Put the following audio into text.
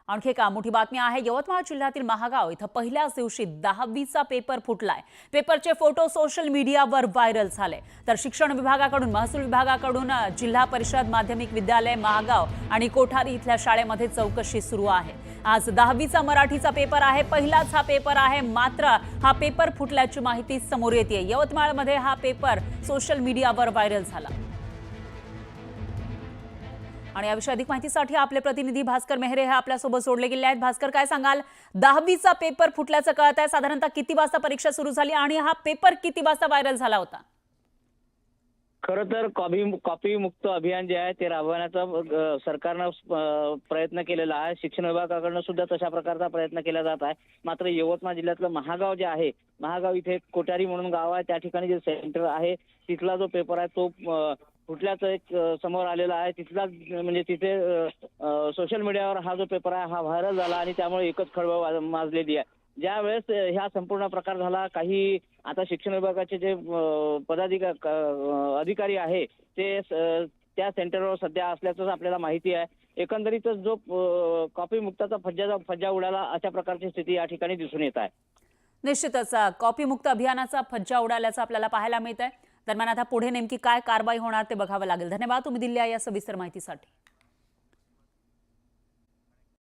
आणखी एक मोठी बातमी आहे। यवतमाळ जिल्ह्यातील महागाव इथं पहिल्याच दिवशी 10वीचा पेपर फुटलाय। पेपरचे फोटो सोशल मीडियावर व्हायरल झाले। तर शिक्षण विभागाकडून, महसूल विभागाकडून जिल्हा परिषद माध्यमिक विद्यालय महागाव आणि कोठारी इथल्या शाळेमध्ये चौकशी सुरू आहे। आज 10वीचा मराठीचा पेपर आहे। पहिलाच हा पेपर आहे, मात्र हा पेपर फुटल्याची माहिती समोर येते। यवतमाळमध्ये हा पेपर सोशल मीडियावर व्हायरल झाला। आणि याविषयी अधिक माहितीसाठी आपले प्रतिनिधी भास्कर मेहरे हे आपल्यासोबत जोडले गेले आहेत। भास्कर, काय सांगाल? 10वीचा पेपर फुटल्याचं कळत आहे। साधारणतः किती वाजता परीक्षा सुरू झाली आणि हा पेपर किती वाजता व्हायरल झाला होता? खरं तर कॉपी मुक्त अभियान जे आहे ते राबवण्याचा सरकारनं प्रयत्न केलेला आहे। शिक्षण विभागाकडून सुद्धा तशा प्रकारचा प्रयत्न केला जात आहे। मात्र यवतमाळ जिल्ह्यातलं महागाव जे आहे, महागाव इथे कोठारी म्हणून गाव आहे, त्या ठिकाणी जे सेंटर आहे तिथला जो पेपर आहे तो फुटल्याचं एक समोर आलेला आहे। तिथला म्हणजे तिथे सोशल मीडियावर हा जो पेपर आहे हा व्हायरल झाला आणि त्यामुळे एकच खळबळ माजलेली आहे। ज्या वेळेस ह्या संपूर्ण प्रकार झाला, काही आता शिक्षण विभागाचे जे अधिकारी आहे ते त्या सेंटरवर सध्या असल्याचं आपल्याला माहिती आहे। एकंदरीतच जो कॉपी मुक्ताचा फज्जा उडाला अशा प्रकारची स्थिती या ठिकाणी दिसून येत आहे। निश्चितच कॉपी मुक्त अभियानाचा फज्जा उडाल्याचं आपल्याला पाहायला मिळतंय। दरम्यान आता पुढे नेमकी काय कारवाई होणार ते बघावं लागेल। धन्यवाद तुम्ही दिलेल्या या सविस्तर माहितीसाठी।